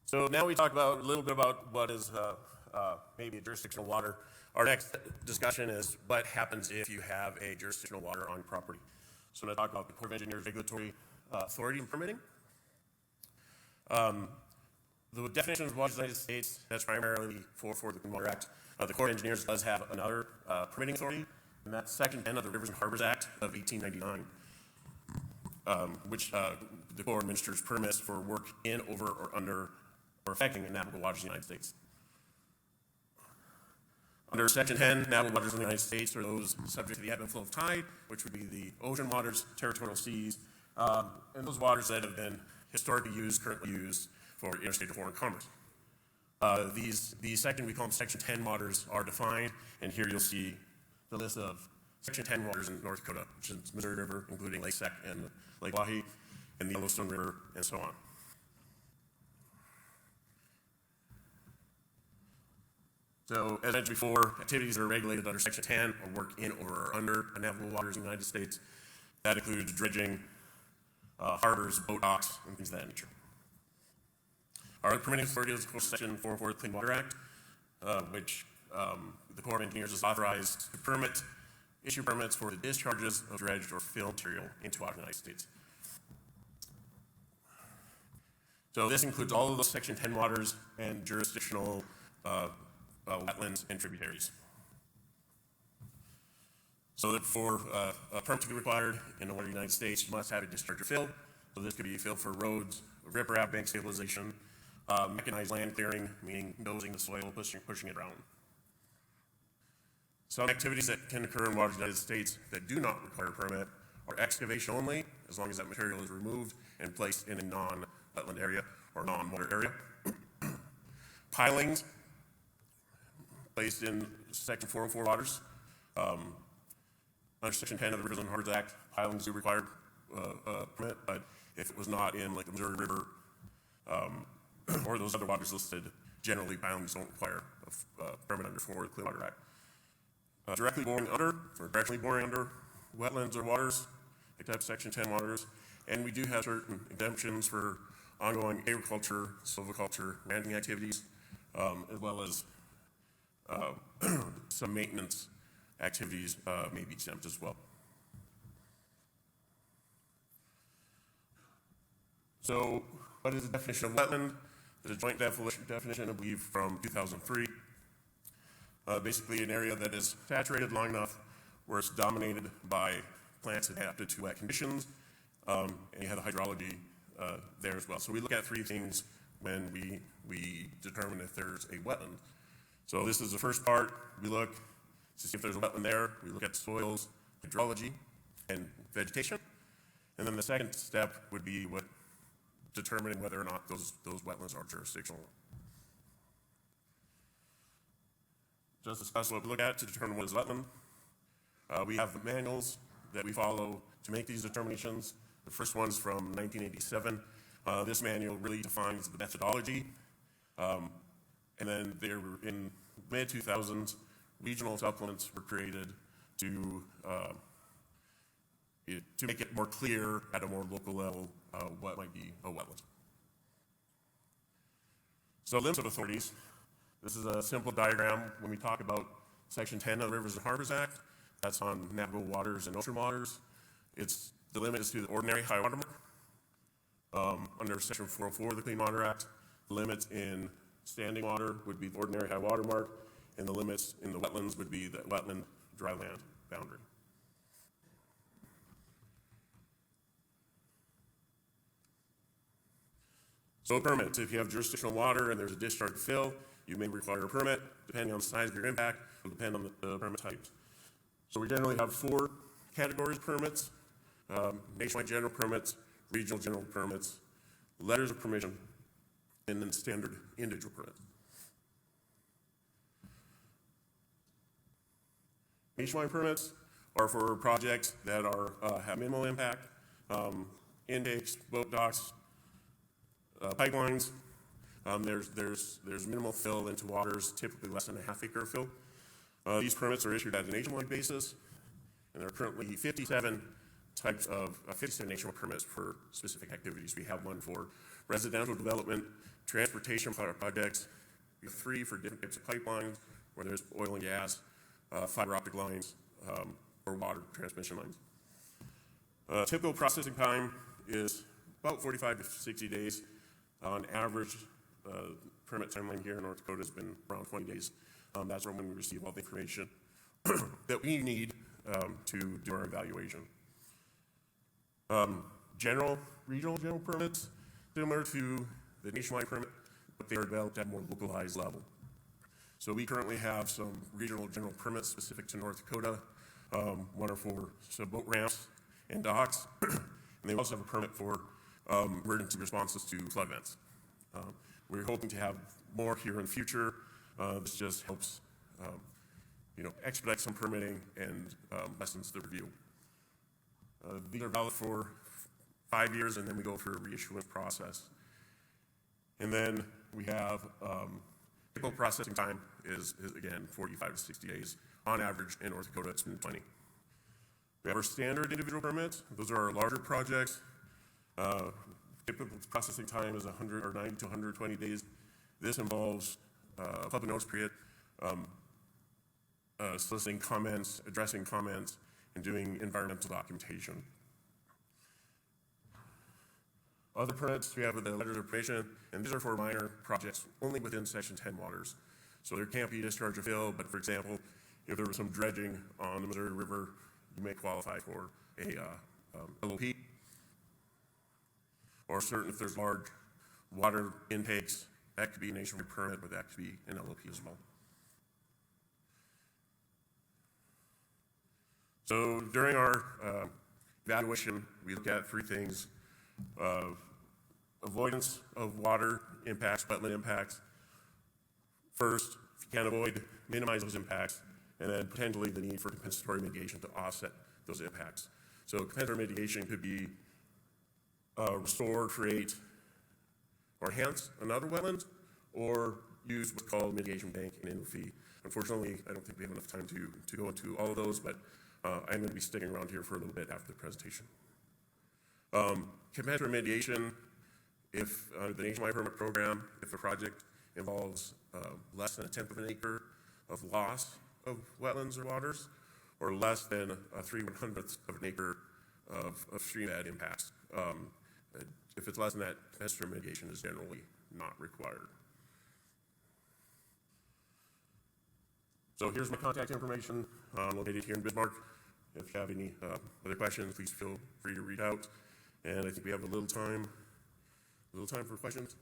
So now we talk about a little bit about what is maybe a jurisdictional water. Our next discussion is what happens if you have a jurisdictional water on your property. So I'm going to talk about the Corp of Engineers regulatory authority and permitting. The definition of waters in the United States, that's primarily for the Clean Water Act. The Corp of Engineers does have another permitting authority, and that's Section 10 of the Rivers and Harbors Act of 1899, which the Corps administers permits for work in, over, or under, or affecting navigable waters in the United States. Under Section 10, navigable waters in the United States are those subject to the ebb and flow of tide, which would be the ocean waters, territorial seas, and those waters that have been historically used, currently used for interstate or foreign commerce. These section, we call them Section 10 waters, are defined, and here you'll see the list of Section 10 waters in North Dakota, which is Missouri River, including Lake Sac and Lake Wahi, and the Yellowstone River, and so on. So, as mentioned before, activities that are regulated under Section 10 or work in, over, or under navigable waters in the United States. That includes dredging, harbors, boat docks, and things of that nature. Our permitting authority is, of course, Section 404 of the Clean Water Act, which the Corps of Engineers is authorized to issue permits for the discharges of dredged or filled material into water in the United States. So this includes all of those Section 10 waters and jurisdictional wetlands and tributaries. So that for a permit to be required in the United States, you must have a discharge or fill. So this could be filled for roads, riprap, bank stabilization, mechanized land clearing, meaning nosing the soil, pushing it around. Some activities that can occur in waters in the United States that do not require a permit are excavation only, as long as that material is removed and placed in a non-wetland area or non-water area. Pilings, placed in Section 404 waters. Under Section 10 of the Rivers and Harbors Act, pilings do require a permit, but if it was not in like the Missouri River or those other waters listed, generally pilings don't require a permit under the Clean Water Act. Directly boring under, or directly boring under wetlands or waters, except Section 10 waters, and we do have certain exemptions for ongoing agriculture, silviculture, ranching activities, as well as some maintenance activities may be exempt as well. So, what is the definition of wetland? There's a joint definition, I believe, from 2003. Basically, an area that is saturated long enough where it's dominated by plants adapted to wet conditions, and you have the hydrology there as well. So we look at three things when we determine if there's a wetland. So this is the first part. We look to see if there's a wetland there. We look at soils, hydrology, and vegetation. And then the second step would be determining whether or not those wetlands are jurisdictional. Just discuss what we look at to determine what is wetland. We have manuals that we follow to make these determinations. The first one's from 1987. This manual really defines the methodology. And then there were, in mid-2000s, regional supplements were created to make it more clear at a more local level what might be a wetland. So limits of authorities. This is a simple diagram when we talk about Section 10 of the Rivers and Harbors Act. That's on navigable waters and ocean waters. The limit is to the ordinary high water mark. Under Section 404 of the Clean Water Act, the limits in standing water would be the ordinary high water mark, and the limits in the wetlands would be the wetland dry land boundary. So permits, if you have jurisdictional water and there's a discharge to fill, you may require a permit. Depending on the size of your impact, it will depend on the permit types. So we generally have 4 categories of permits: nationwide general permits, regional general permits, letters of permission, and then standard individual permits. Nationwide permits are for projects that have minimal impact, intakes, boat docks, pipelines. There's minimal fill into waters, typically less than a half-acre fill. These permits are issued at a nationwide basis, and there are currently 57 types of 57 nationwide permits for specific activities. We have one for residential development, Transportation projects, we have 3 for different types of pipelines, where there's oil and gas, fiber optic lines, or water transmission lines. Typical processing time is about 45 to 60 days. On average, permit timeline here in North Dakota has been around 20 days. That's when we receive all the information that we need to do our evaluation. Regional general permits, similar to the nationwide permit, but they are developed at a more localized level. So we currently have some regional general permits specific to North Dakota. One are for some boat ramps and docks, and they also have a permit for emergency responses to flood events. We're hoping to have more here in the future. This just helps, expedite some permitting and lessens the review. These are valid for 5 years, and then we go for a reissuance process. And then we have typical processing time is again 45 to 60 days. On average, in North Dakota, it's been 20. We have our standard individual permits. Those are our larger projects. Typical processing time is 90 to 120 days. This involves public notice period, soliciting comments, addressing comments, and doing environmental documentation. Other permits, we have the letters of permission, and these are for minor projects only within Section 10 waters. So there can't be discharge of fill, but for example, if there was some dredging on the Missouri River, you may qualify for a LOP. Or certain, if there's large water intakes, that could be a nationwide permit, but that could be an LOP as well. So during our evaluation, we look at 3 things: avoidance of water impacts, wetland impacts. First, if you can avoid, minimize those impacts, and then potentially the need for compensatory mitigation to offset those impacts. So compensatory mitigation could be restore, create, or enhance another wetland, or use what's called mitigation bank and inland fee. Unfortunately, I don't think we have enough time to go into all of those, but I'm going to be sticking around here for a little bit after the presentation. Compensatory mitigation, if the nationwide permit program, if a project involves less than 1/10 of an acre of loss of wetlands or waters, or less than 3/100th of an acre of stream bed impacts. If it's less than that, compensatory mitigation is generally not required. So here's my contact information. I'm located here in Bismarck. If you have any other questions, please feel free to reach out. And I think we have a little time for questions.